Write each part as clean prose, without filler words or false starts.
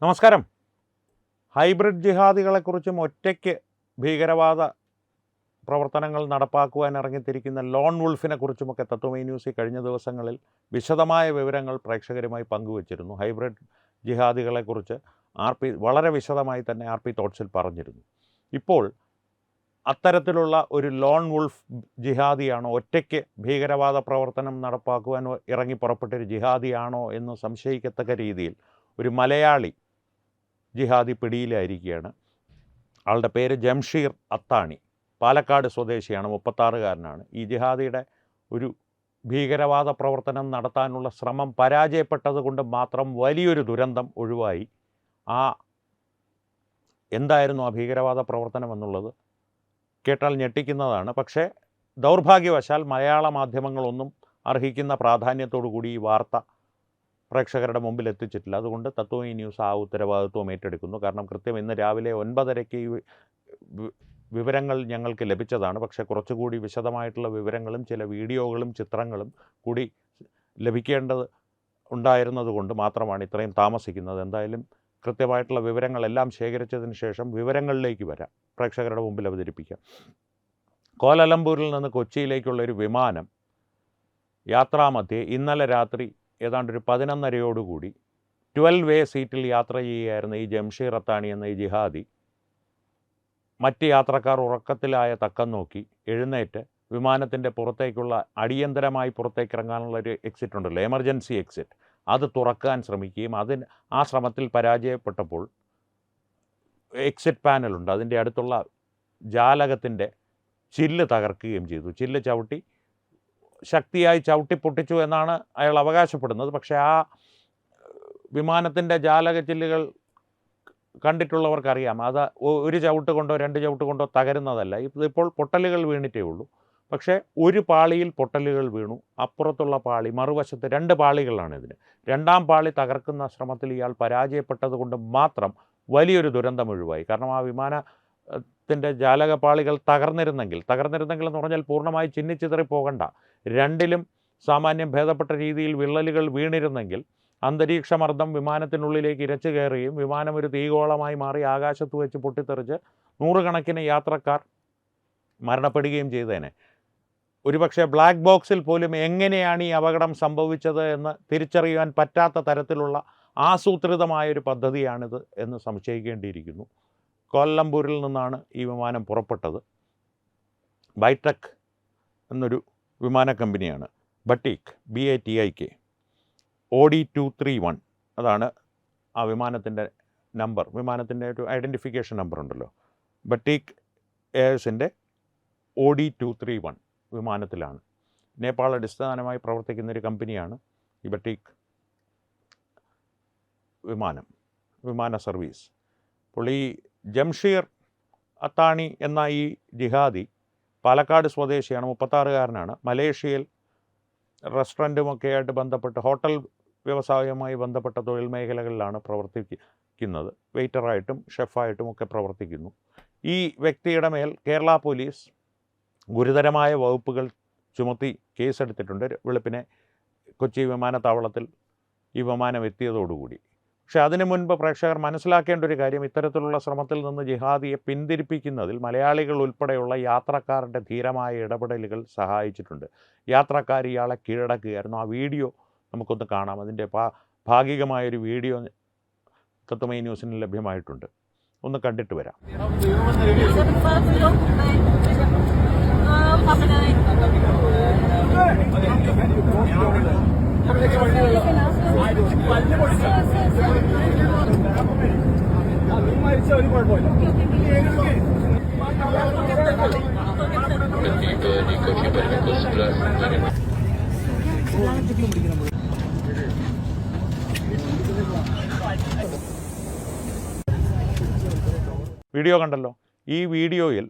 നമസ്കാരം. ഹൈബ്രിഡ് ജിഹാദികളെക്കുറിച്ചും ഒറ്റയ്ക്ക് ഭീകരവാദ പ്രവർത്തനങ്ങൾ നടപ്പാക്കുവാൻ ഇറങ്ങിത്തിരിക്കുന്ന ലോൺ വുൾഫിനെ കുറിച്ചുമൊക്കെ തത്വമൈ ന്യൂസിൽ കഴിഞ്ഞ ദിവസങ്ങളിൽ വിശദമായ വിവരങ്ങൾ പ്രേക്ഷകരുമായി പങ്കുവച്ചിരുന്നു. ഹൈബ്രിഡ് ജിഹാദികളെക്കുറിച്ച് വളരെ വിശദമായി തന്നെ RP തോട്ട്സിൽ പറഞ്ഞിരുന്നു. ഇപ്പോൾ അത്തരത്തിലുള്ള ഒരു ലോൺ വുൾഫ് ജിഹാദിയാണോ, ഒറ്റയ്ക്ക് ഭീകരവാദ പ്രവർത്തനം നടപ്പാക്കുവാൻ ഇറങ്ങി പുറപ്പെട്ടൊരു ജിഹാദിയാണോ എന്ന് സംശയിക്കത്തക്ക രീതിയിൽ ഒരു മലയാളി ജിഹാദി പിടിയിലായിരിക്കുകയാണ്. ആളുടെ പേര് ജംഷീർ അത്താണി, പാലക്കാട് സ്വദേശിയാണ്, 36-കാരനാണ്. ഈ ജിഹാദിയുടെ ഒരു ഭീകരവാദ പ്രവർത്തനം നടത്താനുള്ള ശ്രമം പരാജയപ്പെട്ടത് കൊണ്ട് മാത്രം വലിയൊരു ദുരന്തം ഒഴിവായി. എന്തായിരുന്നു ആ ഭീകരവാദ പ്രവർത്തനം എന്നുള്ളത് കേട്ടാൽ ഞെട്ടിക്കുന്നതാണ്. പക്ഷേ ദൗർഭാഗ്യവശാൽ മലയാള മാധ്യമങ്ങളൊന്നും അർഹിക്കുന്ന പ്രാധാന്യത്തോടു കൂടി ഈ വാർത്ത പ്രേക്ഷകരുടെ മുമ്പിൽ എത്തിച്ചിട്ടില്ല. അതുകൊണ്ട് തത്വമൈ ന്യൂസ് ആ ഉത്തരവാദിത്വം ഏറ്റെടുക്കുന്നു. കാരണം കൃത്യം ഇന്ന് രാവിലെ 9:30 ഈ വിവരങ്ങൾ ഞങ്ങൾക്ക് ലഭിച്ചതാണ്. പക്ഷേ കുറച്ചുകൂടി വിശദമായിട്ടുള്ള വിവരങ്ങളും ചില വീഡിയോകളും ചിത്രങ്ങളും കൂടി ലഭിക്കേണ്ടത് ഉണ്ടായിരുന്നത് കൊണ്ട് മാത്രമാണ് ഇത്രയും താമസിക്കുന്നത്. എന്തായാലും കൃത്യമായിട്ടുള്ള വിവരങ്ങളെല്ലാം ശേഖരിച്ചതിന് ശേഷം വിവരങ്ങളിലേക്ക് വരാം, പ്രേക്ഷകരുടെ മുമ്പിൽ അവതരിപ്പിക്കാം. കോലാലംപൂരിൽ നിന്ന് കൊച്ചിയിലേക്കുള്ളൊരു വിമാനം യാത്രാമധ്യേ ഇന്നലെ രാത്രി ഏതാണ്ടൊരു 11:30 12 വേ സീറ്റിൽ യാത്ര ചെയ്യുകയായിരുന്ന ഈ ജംഷീർ അത്താണി എന്ന ഈ ജിഹാദി മറ്റ് യാത്രക്കാർ ഉറക്കത്തിലായ തക്കം നോക്കി എഴുന്നേറ്റ് വിമാനത്തിൻ്റെ പുറത്തേക്കുള്ള അടിയന്തരമായി പുറത്തേക്ക് ഇറങ്ങാനുള്ളൊരു എക്സിറ്റ് ഉണ്ടല്ലോ, എമർജൻസി എക്സിറ്റ്, അത് തുറക്കാൻ ശ്രമിക്കുകയും ആ ശ്രമത്തിൽ പരാജയപ്പെട്ടപ്പോൾ എക്സിറ്റ് പാനലുണ്ട്, അതിൻ്റെ അടുത്തുള്ള ജാലകത്തിൻ്റെ ചില്ല് തകർക്കുകയും ചെയ്തു. ചില്ല് ശക്തിയായി ചവിട്ടി പൊട്ടിച്ചു എന്നാണ് അയാൾ അവകാശപ്പെടുന്നത്. പക്ഷേ ആ വിമാനത്തിൻ്റെ ജാലക ചില്ലുകൾ കണ്ടിട്ടുള്ളവർക്കറിയാം, അത് ഒരു ചവിട്ട് കൊണ്ടോ 2 ചവിട്ട് കൊണ്ടോ തകരുന്നതല്ല. ഇതിപ്പോൾ പൊട്ടലുകൾ വീണിട്ടേ ഉള്ളൂ. പക്ഷേ ഒരു പാളിയിൽ പൊട്ടലുകൾ വീണു, അപ്പുറത്തുള്ള പാളി, മറുവശത്ത് 2 പാളികളാണ് ഇതിന്. 2ാം പാളി തകർക്കുന്ന ശ്രമത്തിൽ ഇയാൾ പരാജയപ്പെട്ടത് കൊണ്ട് മാത്രം വലിയൊരു ദുരന്തം ഒഴിവായി. കാരണം ആ വിമാനത്തിൻ്റെ ജാലകപാളികൾ തകർന്നിരുന്നെങ്കിൽ എന്ന് പറഞ്ഞാൽ പൂർണ്ണമായി ചിന്നിച്ചിതറി പോകണ്ട, 2ലും സാമാന്യം ഭേദപ്പെട്ട രീതിയിൽ വിള്ളലുകൾ വീണിരുന്നെങ്കിൽ അന്തരീക്ഷമർദ്ദം വിമാനത്തിനുള്ളിലേക്ക് ഇരച്ചു കയറുകയും വിമാനം ഒരു തീഗോളമായി മാറി ആകാശത്ത് വെച്ച് പൊട്ടിത്തെറിച്ച് നൂറുകണക്കിന് യാത്രക്കാർ മരണപ്പെടുകയും ചെയ്തേനെ. ഒരുപക്ഷെ ബ്ലാക്ക് ബോക്സിൽ പോലും എങ്ങനെയാണ് ഈ അപകടം സംഭവിച്ചത് എന്ന് തിരിച്ചറിയാൻ പറ്റാത്ത തരത്തിലുള്ള ആസൂത്രിതമായൊരു പദ്ധതിയാണിത് എന്ന് സംശയിക്കേണ്ടിയിരിക്കുന്നു. കോലംപൂരിൽ നിന്നാണ് ഈ വിമാനം പുറപ്പെട്ടത്. ബൈട്രക് എന്നൊരു വിമാന കമ്പനിയാണ്, ബട്ടീക്, BATIK, OD231 അതാണ് ആ വിമാനത്തിൻ്റെ നമ്പർ. വിമാനത്തിൻ്റെ ഒരു ഐഡൻറ്റിഫിക്കേഷൻ നമ്പർ ഉണ്ടല്ലോ, ബട്ടീക് എയർസിൻ്റെ OD231 വിമാനത്തിലാണ്. നേപ്പാൾ അടിസ്ഥാനമായി പ്രവർത്തിക്കുന്നൊരു കമ്പനിയാണ് ഈ ബട്ടീക് വിമാന സർവീസ്. അപ്പോൾ ഈ ജംഷീർ അത്താണി എന്ന ഈ ജിഹാദി പാലക്കാട് സ്വദേശിയാണ്, 36-കാരനാണ്. മലേഷ്യയിൽ റെസ്റ്റോറൻറ്റുമൊക്കെ ആയിട്ട് ബന്ധപ്പെട്ട് ഹോട്ടൽ വ്യവസായവുമായി ബന്ധപ്പെട്ട തൊഴിൽ മേഖലകളിലാണ് പ്രവർത്തിക്കുന്നത്. വെയിറ്ററായിട്ടും ഷെഫായിട്ടും ഒക്കെ പ്രവർത്തിക്കുന്നു. ഈ വ്യക്തിയുടെ മേൽ കേരള പോലീസ് ഗുരുതരമായ വകുപ്പുകൾ ചുമത്തി കേസെടുത്തിട്ടുണ്ട്. വെളുപ്പിനെ കൊച്ചി വിമാനത്താവളത്തിൽ ഈ വിമാനം എത്തിയതോടുകൂടി. പക്ഷേ അതിനു മുൻപ് പ്രേക്ഷകർ മനസ്സിലാക്കേണ്ട ഒരു കാര്യം, ഇത്തരത്തിലുള്ള ശ്രമത്തിൽ നിന്ന് ജിഹാദിയെ പിന്തിരിപ്പിക്കുന്നതിൽ മലയാളികൾ ഉൾപ്പെടെയുള്ള യാത്രക്കാരുടെ ധീരമായ ഇടപെടലുകൾ സഹായിച്ചിട്ടുണ്ട്. യാത്രക്കാർ ഇയാളെ കീഴടക്കുകയായിരുന്നു. ആ വീഡിയോ നമുക്കൊന്ന് കാണാം. അതിൻ്റെ ഭാഗികമായൊരു വീഡിയോ തത്വമൈ ന്യൂസിന് ലഭ്യമായിട്ടുണ്ട്. ഒന്ന് കണ്ടിട്ട് വരാം. വീഡിയോ കണ്ടല്ലോ. ഈ വീഡിയോയിൽ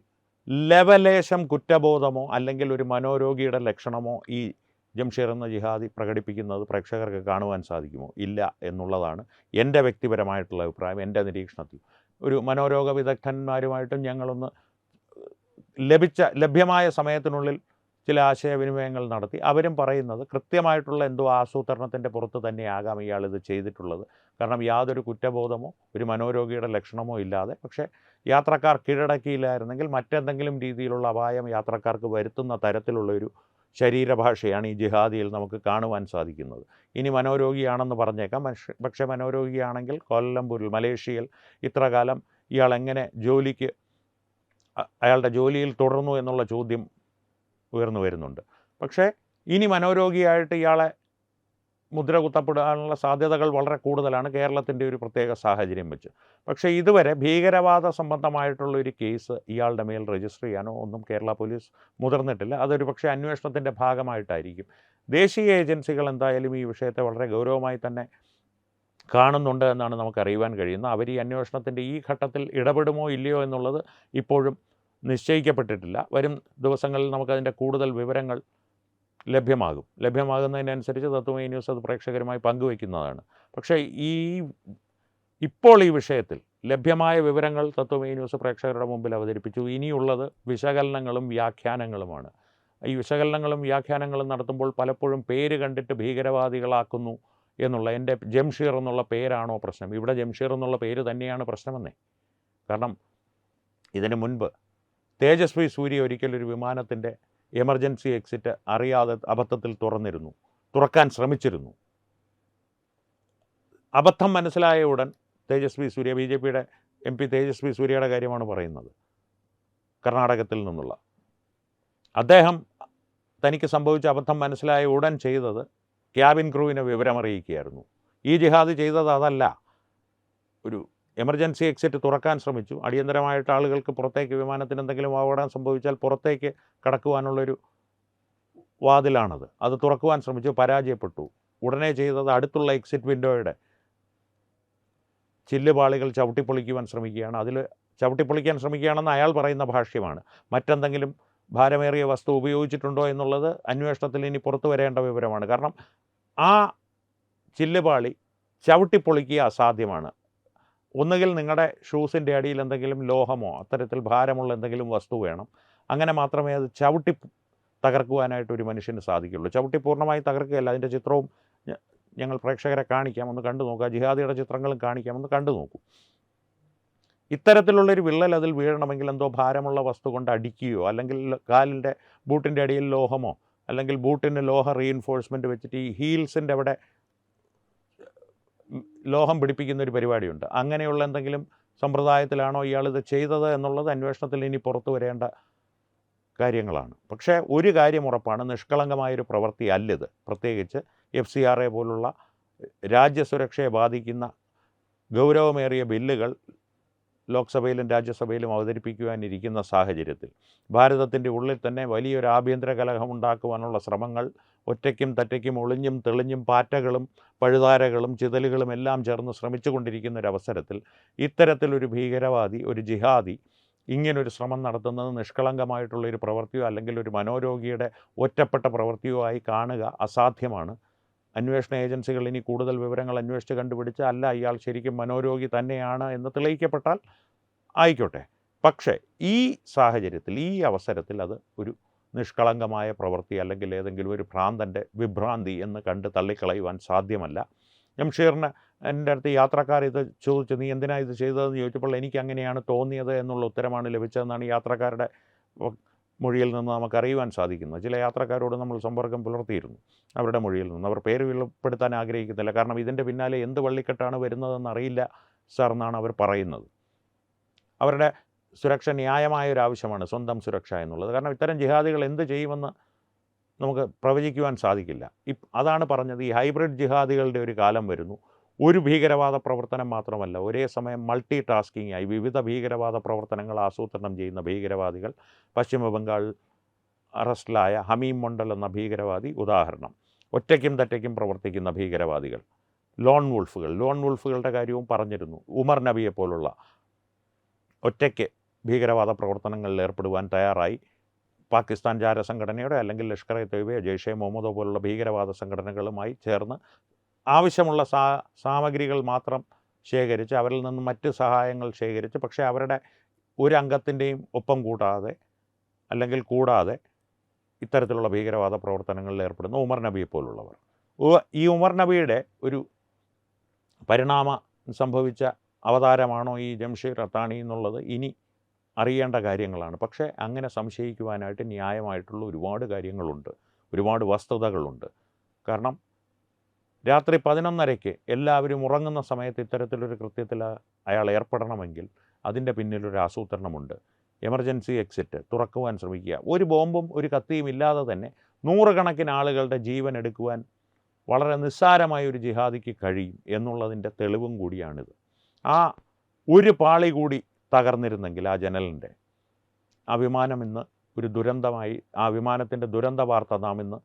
ലവലേശം കുറ്റബോധമോ അല്ലെങ്കിൽ ഒരു മനോരോഗിയുടെ ലക്ഷണമോ ഈ ജംഷീർ എന്ന ജിഹാദി പ്രകടിപ്പിക്കുന്നത് പ്രേക്ഷകർക്ക് കാണുവാൻ സാധിക്കുമോ? ഇല്ല എന്നുള്ളതാണ് എൻ്റെ വ്യക്തിപരമായിട്ടുള്ള അഭിപ്രായം. എൻ്റെ നിരീക്ഷണത്തിൽ ഒരു മനോരോഗ വിദഗ്ധന്മാരുമായിട്ടും ഞങ്ങളൊന്ന് ലഭ്യമായ സമയത്തിനുള്ളിൽ ചില ആശയവിനിമയങ്ങൾ നടത്തി. അവരും പറയുന്നത് കൃത്യമായിട്ടുള്ള എന്തോ ആസൂത്രണത്തിൻ്റെ പുറത്ത് തന്നെയാകാം ഇയാളിത് ചെയ്തിട്ടുള്ളത്. കാരണം യാതൊരു കുറ്റബോധമോ ഒരു മനോരോഗിയുടെ ലക്ഷണമോ ഇല്ലാതെ, പക്ഷേ യാത്രക്കാർ കീഴടക്കിയില്ലായിരുന്നെങ്കിൽ മറ്റെന്തെങ്കിലും രീതിയിലുള്ള അപായം യാത്രക്കാർക്ക് വരുത്തുന്ന തരത്തിലുള്ളൊരു ശരീരഭാഷയാണ് ഈ ജിഹാദിയിൽ നമുക്ക് കാണുവാൻ സാധിക്കുന്നത്. ഇനി മനോരോഗിയാണെന്ന് പറഞ്ഞേക്കാം, പക്ഷേ മനോരോഗിയാണെങ്കിൽ കോലലംപൂരിൽ മലേഷ്യയിൽ ഇത്ര കാലം ഇയാൾ എങ്ങനെ ജോലിക്ക് അയാളുടെ ജോലിയിൽ തുടർന്നു എന്നുള്ള ചോദ്യം ഉയർന്നു വരുന്നുണ്ട്. പക്ഷേ ഇനി മനോരോഗിയായിട്ട് ഇയാളെ മുദ്ര കുത്തപ്പെടാനുള്ള സാധ്യതകൾ വളരെ കൂടുതലാണ് കേരളത്തിൻ്റെ ഒരു പ്രത്യേക സാഹചര്യം വെച്ച്. പക്ഷേ ഇതുവരെ ഭീകരവാദ സംബന്ധമായിട്ടുള്ള ഒരു കേസ് ഇയാളുടെ മേൽ രജിസ്റ്റർ ചെയ്യാനോ ഒന്നും കേരള പോലീസ് മുതിർന്നിട്ടില്ല. അതൊരു പക്ഷേ അന്വേഷണത്തിൻ്റെ ഭാഗമായിട്ടായിരിക്കും. ദേശീയ ഏജൻസികൾ എന്തായാലും ഈ വിഷയത്തെ വളരെ ഗൗരവമായി തന്നെ കാണുന്നുണ്ട് എന്നാണ് നമുക്കറിയുവാൻ കഴിയുന്നത്. അവർ ഈ അന്വേഷണത്തിൻ്റെ ഈ ഘട്ടത്തിൽ ഇടപെടുമോ ഇല്ലയോ എന്നുള്ളത് ഇപ്പോഴും നിശ്ചയിക്കപ്പെട്ടിട്ടില്ല. വരും ദിവസങ്ങളിൽ നമുക്കതിൻ്റെ കൂടുതൽ വിവരങ്ങൾ ലഭ്യമാകുന്നതിനനുസരിച്ച് തത്വമൈ ന്യൂസ് അത് പ്രേക്ഷകരുമായി പങ്കുവയ്ക്കുന്നതാണ്. പക്ഷേ ഇപ്പോൾ ഈ വിഷയത്തിൽ ലഭ്യമായ വിവരങ്ങൾ തത്വമൈ ന്യൂസ് പ്രേക്ഷകരുടെ മുമ്പിൽ അവതരിപ്പിച്ചു. ഇനിയുള്ളത് വിശകലനങ്ങളും വ്യാഖ്യാനങ്ങളുമാണ്. ഈ വിശകലനങ്ങളും വ്യാഖ്യാനങ്ങളും നടത്തുമ്പോൾ പലപ്പോഴും പേര് കണ്ടിട്ട് ഭീകരവാദികളാക്കുന്നു എന്നുള്ള, എൻ്റെ ജംഷീർ എന്നുള്ള പേരാണോ പ്രശ്നം? ഇവിടെ ജംഷീർ എന്നുള്ള പേര് തന്നെയാണ് പ്രശ്നമെന്നേ. കാരണം ഇതിനു മുൻപ് തേജസ്വി സൂര്യ ഒരിക്കലൊരു വിമാനത്തിൻ്റെ എമർജൻസി എക്സിറ്റ് അറിയാതെ അബദ്ധത്തിൽ തുറക്കാൻ ശ്രമിച്ചിരുന്നു. അബദ്ധം മനസ്സിലായ ഉടൻ തേജസ്വി സൂര്യ, BJPയുടെ MP തേജസ്വി സൂര്യയുടെ കാര്യമാണ് പറയുന്നത്, കർണാടകത്തിൽ നിന്നുള്ള അദ്ദേഹം, തനിക്ക് സംഭവിച്ച അബദ്ധം മനസ്സിലായ ഉടൻ ചെയ്തത് ക്യാബിൻ ക്രൂവിനെ വിവരമറിയിക്കുകയായിരുന്നു. ഈ ജിഹാദ് ചെയ്തത് അതല്ല. ഒരു എമർജൻസി എക്സിറ്റ് തുറക്കാൻ ശ്രമിച്ചു. അടിയന്തരമായിട്ട് ആളുകൾക്ക് പുറത്തേക്ക്, വിമാനത്തിന് എന്തെങ്കിലും അപകടം സംഭവിച്ചാൽ പുറത്തേക്ക് കടക്കുവാനുള്ളൊരു വാതിലാണത്. അത് തുറക്കുവാൻ ശ്രമിച്ചു, പരാജയപ്പെട്ടു. ഉടനെ ചെയ്തത് അടുത്തുള്ള എക്സിറ്റ് വിൻഡോയുടെ ചില്ലുപാളികൾ ചവിട്ടിപ്പൊളിക്കുവാൻ ശ്രമിക്കുകയാണ്. അതിൽ ചവിട്ടിപ്പൊളിക്കാൻ ശ്രമിക്കുകയാണെന്ന് അയാൾ പറയുന്ന ഭാഷ്യമാണ്. മറ്റെന്തെങ്കിലും ഭാരമേറിയ വസ്തു ഉപയോഗിച്ചിട്ടുണ്ടോ എന്നുള്ളത് അന്വേഷണത്തിൽ ഇനി പുറത്തു വരേണ്ട വിവരമാണ്. കാരണം ആ ചില്ലുപാളി ചവിട്ടിപ്പൊളിക്കുക അസാധ്യമാണ്. ഒന്നുകിൽ നിങ്ങളുടെ ഷൂസിൻ്റെ അടിയിൽ എന്തെങ്കിലും ലോഹമോ അത്തരത്തിൽ ഭാരമുള്ള എന്തെങ്കിലും വസ്തു വേണം. അങ്ങനെ മാത്രമേ അത് ചവിട്ടി തകർക്കുവാനായിട്ട് ഒരു മനുഷ്യന് സാധിക്കുള്ളൂ. ചവിട്ടി പൂർണ്ണമായി തകർക്കുകയല്ല. അതിൻ്റെ ചിത്രവും ഞങ്ങൾ പ്രേക്ഷകരെ കാണിക്കാം, ഒന്ന് കണ്ടു നോക്കുക. ജിഹാദിയുടെ ചിത്രങ്ങളും കാണിക്കാം, ഒന്ന് കണ്ടു നോക്കൂ. ഇത്തരത്തിലുള്ളൊരു വിള്ളൽ അതിൽ വീഴണമെങ്കിൽ എന്തോ ഭാരമുള്ള വസ്തു കൊണ്ട് അടിക്കുകയോ, അല്ലെങ്കിൽ കാലിൻ്റെ ബൂട്ടിൻ്റെ അടിയിൽ ലോഹമോ, അല്ലെങ്കിൽ ബൂട്ടിന് ലോഹ റീഇൻഫോഴ്സ്മെൻറ്റ് വെച്ചിട്ട് ഈ ഹീൽസിൻ്റെ അവിടെ ലോഹം പിടിപ്പിക്കുന്ന ഒരു പരിപാടിയുണ്ട്. അങ്ങനെയുള്ള എന്തെങ്കിലും സമ്പ്രദായത്തിലാണോ ഇയാളിത് ചെയ്തത് എന്നുള്ളത് അന്വേഷണത്തിൽ ഇനി പുറത്തു വരേണ്ട കാര്യങ്ങളാണ്. പക്ഷേ ഒരു കാര്യം ഉറപ്പാണ്, നിഷ്കളങ്കമായൊരു പ്രവൃത്തി അല്ലിത്. പ്രത്യേകിച്ച് FCRA പോലുള്ള രാജ്യസുരക്ഷയെ ബാധിക്കുന്ന ഗൗരവമേറിയ ബില്ലുകൾ ലോക്സഭയിലും രാജ്യസഭയിലും അവതരിപ്പിക്കുവാനിരിക്കുന്ന സാഹചര്യത്തിൽ ഭാരതത്തിൻ്റെ ഉള്ളിൽ തന്നെ വലിയൊരു ആഭ്യന്തര കലഹം ഉണ്ടാക്കുവാനുള്ള ശ്രമങ്ങൾ ഒറ്റയ്ക്കും തറ്റയ്ക്കും ഒളിഞ്ഞും തെളിഞ്ഞും പാറ്റകളും പഴുതാരകളും ചിതലുകളും എല്ലാം ചേർന്ന് ശ്രമിച്ചുകൊണ്ടിരിക്കുന്ന ഒരു അവസരത്തിൽ ഇത്തരത്തിലൊരു ഭീകരവാദി, ഒരു ജിഹാദി ഇങ്ങനൊരു ശ്രമം നടത്തുന്നത് നിഷ്കളങ്കമായിട്ടുള്ളൊരു പ്രവൃത്തിയോ അല്ലെങ്കിൽ ഒരു മനോരോഗിയുടെ ഒറ്റപ്പെട്ട പ്രവൃത്തിയോ ആയി കാണുക അസാധ്യമാണ്. അന്വേഷണ ഏജൻസികൾ ഇനി കൂടുതൽ വിവരങ്ങൾ അന്വേഷിച്ച് കണ്ടുപിടിച്ച് അല്ല ഇയാൾ ശരിക്കും മനോരോഗി തന്നെയാണ് എന്ന് തെളിയിക്കപ്പെട്ടാൽ ആയിക്കോട്ടെ. പക്ഷേ ഈ സാഹചര്യത്തിൽ, ഈ അവസരത്തിൽ അത് ഒരു നിഷ്കളങ്കമായ പ്രവൃത്തി അല്ലെങ്കിൽ ഏതെങ്കിലും ഒരു ഭ്രാന്തൻ്റെ വിഭ്രാന്തി എന്ന് കണ്ട് തള്ളിക്കളയുവാൻ സാധ്യമല്ല. ജംഷീറിന് എൻ്റെ അടുത്ത് യാത്രക്കാർ ഇത് ചോദിച്ചു, നീ എന്തിനാണ് ഇത് ചെയ്തതെന്ന് ചോദിച്ചപ്പോൾ എനിക്ക് അങ്ങനെയാണ് തോന്നിയത് എന്നുള്ള ഉത്തരമാണ് ലഭിച്ചതെന്നാണ് യാത്രക്കാരുടെ മൊഴിയിൽ നിന്ന് നമുക്കറിയുവാൻ സാധിക്കുന്നത്. ചില യാത്രക്കാരോട് നമ്മൾ സമ്പർക്കം പുലർത്തിയിരുന്നു. അവരുടെ മൊഴിയിൽ നിന്ന് അവർ പേര് വെളിപ്പെടുത്താൻ ആഗ്രഹിക്കുന്നില്ല. കാരണം ഇതിൻ്റെ പിന്നാലെ എന്ത് വള്ളിക്കെട്ടാണ് വരുന്നതെന്ന് അറിയില്ല സാർ എന്നാണ് അവർ പറയുന്നത്. അവരുടെ സുരക്ഷ ന്യായമായൊരാവശ്യമാണ്, സ്വന്തം സുരക്ഷ എന്നുള്ളത്. കാരണം ഇത്തരം ജിഹാദികൾ എന്ത് ചെയ്യുമെന്ന് നമുക്ക് പ്രവചിക്കുവാൻ സാധിക്കില്ല. അതാണ് പറഞ്ഞത്, ഈ ഹൈബ്രിഡ് ജിഹാദികളുടെ ഒരു കാലം വരുന്നു. ഒരു ഭീകരവാദ പ്രവർത്തനം മാത്രമല്ല, ഒരേ സമയം മൾട്ടി ടാസ്കിംഗ് ആയി വിവിധ ഭീകരവാദ പ്രവർത്തനങ്ങൾ ആസൂത്രണം ചെയ്യുന്ന ഭീകരവാദികൾ. പശ്ചിമ ബംഗാൾ അറസ്റ്റിലായ ഹമീം മണ്ഡൽ എന്ന ഭീകരവാദി ഉദാഹരണം. ഒറ്റയ്ക്കും തെറ്റയ്ക്കും പ്രവർത്തിക്കുന്ന ഭീകരവാദികൾ, ലോൺ വുൾഫുകളുടെ കാര്യവും പറഞ്ഞിരുന്നു. ഉമർ നബിയെ പോലുള്ള ഒറ്റയ്ക്ക് ഭീകരവാദ പ്രവർത്തനങ്ങളിൽ ഏർപ്പെടുവാൻ തയ്യാറായി പാകിസ്ഥാൻ ചാര സംഘടനയുടെ അല്ലെങ്കിൽ ലഷ്കർ-ഇ തൊയ്ബയോ ജെയ്ഷെ മുഹമ്മദോ പോലുള്ള ഭീകരവാദ സംഘടനകളുമായി ചേർന്ന് ആവശ്യമുള്ള സാമഗ്രികൾ മാത്രം ശേഖരിച്ച് അവരിൽ നിന്ന് മറ്റ് സഹായങ്ങൾ ശേഖരിച്ച്, പക്ഷേ അവരുടെ ഒരു അംഗത്തിൻ്റെയും ഒപ്പം കൂടാതെ ഇത്തരത്തിലുള്ള ഭീകരവാദ പ്രവർത്തനങ്ങളിൽ ഏർപ്പെടുന്ന ഉമർ നബിയെ പോലുള്ളവർ. ഈ ഉമർ നബിയുടെ ഒരു പരിണാമം സംഭവിച്ച അവതാരമാണോ ഈ ജംഷീർ അത്താണി എന്നുള്ളത് ഇനി അറിയേണ്ട കാര്യങ്ങളാണ്. പക്ഷേ അങ്ങനെ സംശയിക്കുവാനായിട്ട് ന്യായമായിട്ടുള്ള ഒരുപാട് കാര്യങ്ങളുണ്ട്, ഒരുപാട് വസ്തുതകളുണ്ട്. കാരണം രാത്രി 11:30 എല്ലാവരും ഉറങ്ങുന്ന സമയത്ത് ഇത്തരത്തിലൊരു കൃത്യത്തിൽ അയാൾ ഏർപ്പെടണമെങ്കിൽ അതിൻ്റെ പിന്നിലൊരു ആസൂത്രണമുണ്ട്. എമർജൻസി എക്സിറ്റ് തുറക്കുവാൻ ശ്രമിക്കുക. ഒരു ബോംബും ഒരു കത്തിയും ഇല്ലാതെ തന്നെ നൂറുകണക്കിന് ആളുകളുടെ ജീവൻ എടുക്കുവാൻ വളരെ നിസ്സാരമായ ഒരു ജിഹാദിക്ക് കഴിയും എന്നുള്ളതിൻ്റെ തെളിവും കൂടിയാണിത്. ആ ഒരു പാളി കൂടി തകർന്നിരുന്നെങ്കിൽ ആ ജനലിൻ്റെ, ആ വിമാനം ഇന്ന് ഒരു ദുരന്തമായി, ആ വിമാനത്തിൻ്റെ ദുരന്ത വാർത്ത നാം ഇന്ന്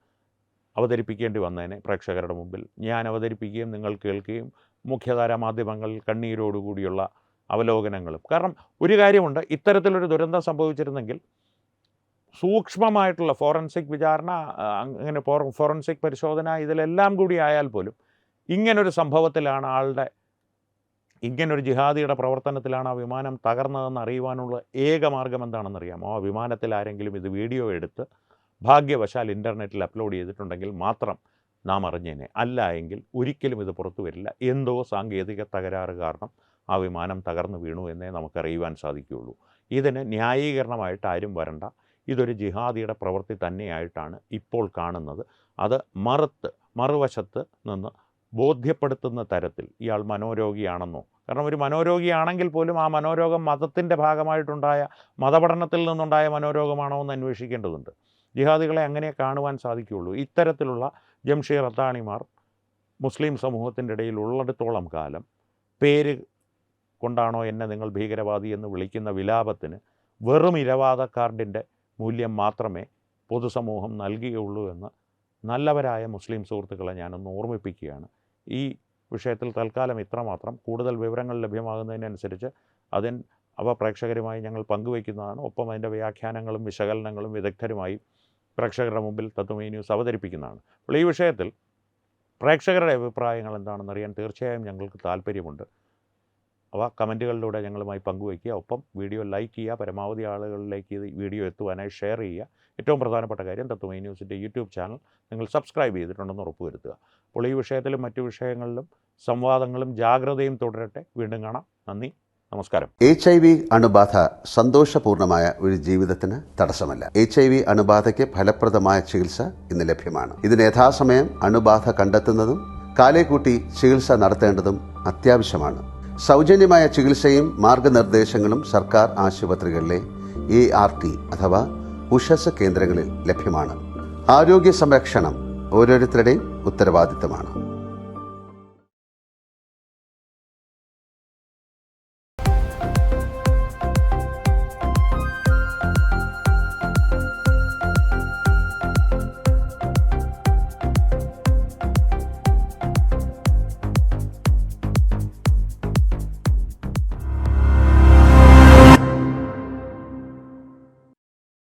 അവതരിപ്പിക്കേണ്ടി വന്നതിനെ പ്രേക്ഷകരുടെ മുമ്പിൽ. ഞാൻ അവതരിപ്പിക്കുകയും നിങ്ങൾ കേൾക്കുകയും മുഖ്യധാരാ മാധ്യമങ്ങളിൽ കണ്ണീരോടുകൂടിയുള്ള അവലോകനങ്ങളും. കാരണം ഒരു കാര്യമുണ്ട്, ഇത്തരത്തിലൊരു ദുരന്തം സംഭവിച്ചിരുന്നെങ്കിൽ സൂക്ഷ്മമായിട്ടുള്ള ഫോറൻസിക് വിചാരണ, അങ്ങനെ ഫോറൻസിക് പരിശോധന, ഇതിലെല്ലാം കൂടി ആയാൽ പോലും ഇങ്ങനൊരു സംഭവത്തിലാണ് ഇങ്ങനൊരു ജിഹാദിയുടെ പ്രവർത്തനത്തിലാണ് ആ വിമാനം തകർന്നതെന്ന് അറിയുവാനുള്ള ഏക മാർഗം എന്താണെന്നറിയാമോ? ആ വിമാനത്തിൽ ആരെങ്കിലും ഇത് വീഡിയോ എടുത്ത് ഭാഗ്യവശാൽ ഇൻ്റർനെറ്റിൽ അപ്ലോഡ് ചെയ്തിട്ടുണ്ടെങ്കിൽ മാത്രം നാം അറിഞ്ഞേനെ. അല്ല എങ്കിൽ ഒരിക്കലും ഇത് പുറത്തു വരില്ല. എന്തോ സാങ്കേതിക തകരാറ് കാരണം ആ വിമാനം തകർന്നു വീണു എന്നേ നമുക്കറിയുവാൻ സാധിക്കുകയുള്ളൂ. ഇതിന് ന്യായീകരണമായിട്ട് ആരും വരണ്ട. ഇതൊരു ജിഹാദിയുടെ പ്രവൃത്തി തന്നെയായിട്ടാണ് ഇപ്പോൾ കാണുന്നത്. അത് മറുവശത്ത് നിന്ന് ബോധ്യപ്പെടുത്തുന്ന തരത്തിൽ ഇയാൾ മനോരോഗിയാണെന്നോ, കാരണം ഒരു മനോരോഗിയാണെങ്കിൽ പോലും ആ മനോരോഗം മതത്തിൻ്റെ ഭാഗമായിട്ടുണ്ടായ, മതപഠനത്തിൽ നിന്നുണ്ടായ മനോരോഗമാണോ എന്ന് അന്വേഷിക്കേണ്ടതുണ്ട്. ജിഹാദികളെ അങ്ങനെ കാണുവാൻ സാധിക്കുകയുള്ളൂ. ഇത്തരത്തിലുള്ള ജംഷീർ അത്താണിമാർ മുസ്ലിം സമൂഹത്തിൻ്റെ ഇടയിൽ ഉള്ളിടത്തോളം കാലം പേര് കൊണ്ടാണോ എന്നെ നിങ്ങൾ ഭീകരവാദി എന്ന് വിളിക്കുന്ന വിലാപത്തിന് വെറും ഇരവാദക്കാരൻ്റെ മൂല്യം മാത്രമേ പൊതുസമൂഹം നൽകുകയുള്ളൂ എന്ന് നല്ലവരായ മുസ്ലിം സുഹൃത്തുക്കളെ ഞാനൊന്ന് ഓർമ്മിപ്പിക്കുകയാണ്. ഈ വിഷയത്തിൽ തൽക്കാലം ഇത്രമാത്രം. കൂടുതൽ വിവരങ്ങൾ ലഭ്യമാകുന്നതിനനുസരിച്ച് അവ പ്രേക്ഷകരുമായി ഞങ്ങൾ പങ്കുവയ്ക്കുന്നതാണ്. ഒപ്പം അതിൻ്റെ വ്യാഖ്യാനങ്ങളും വിശകലനങ്ങളും വിദഗ്ധരുമായി പ്രേക്ഷകരുടെ മുമ്പിൽ തത്വമയി ന്യൂസ് അവതരിപ്പിക്കുന്നതാണ്. അപ്പോൾ ഈ വിഷയത്തിൽ പ്രേക്ഷകരുടെ അഭിപ്രായങ്ങൾ എന്താണെന്നറിയാൻ തീർച്ചയായും ഞങ്ങൾക്ക് താല്പര്യമുണ്ട്. അവ കമൻറ്റുകളിലൂടെ ഞങ്ങളുമായി പങ്കുവയ്ക്കുക. ഒപ്പം വീഡിയോ ലൈക്ക് ചെയ്യുക, പരമാവധി ആളുകളിലേക്ക് ഈ വീഡിയോ എത്തുവാനായി ഷെയർ ചെയ്യുക. ഏറ്റവും പ്രധാനപ്പെട്ട കാര്യം, തത്വമയി ന്യൂസിൻ്റെ യൂട്യൂബ് ചാനൽ നിങ്ങൾ സബ്സ്ക്രൈബ് ചെയ്തിട്ടുണ്ടെന്ന് ഉറപ്പുവരുത്തുക. അപ്പോൾ ഈ വിഷയത്തിലും മറ്റു വിഷയങ്ങളിലും സംവാദങ്ങളും ജാഗ്രതയും തുടരട്ടെ. വീണ്ടും കാണാം. നന്ദി, നമസ്കാരം. HIV അണുബാധ സന്തോഷപൂർണമായ ഒരു ജീവിതത്തിന് തടസ്സമല്ല. HIV അണുബാധയ്ക്ക് ഫലപ്രദമായ ചികിത്സ ഇന്ന് ലഭ്യമാണ്. ഇതിന് യഥാസമയം അണുബാധ കണ്ടെത്തുന്നതും കാലേക്കൂട്ടി ചികിത്സ നടത്തേണ്ടതും അത്യാവശ്യമാണ്. സൗജന്യമായ ചികിത്സയും മാർഗനിർദ്ദേശങ്ങളും സർക്കാർ ആശുപത്രികളിലെ ART അഥവാ ഉഷസ് കേന്ദ്രങ്ങളിൽ ലഭ്യമാണ്. ആരോഗ്യ സംരക്ഷണം ഓരോരുത്തരുടെയും ഉത്തരവാദിത്തമാണ്.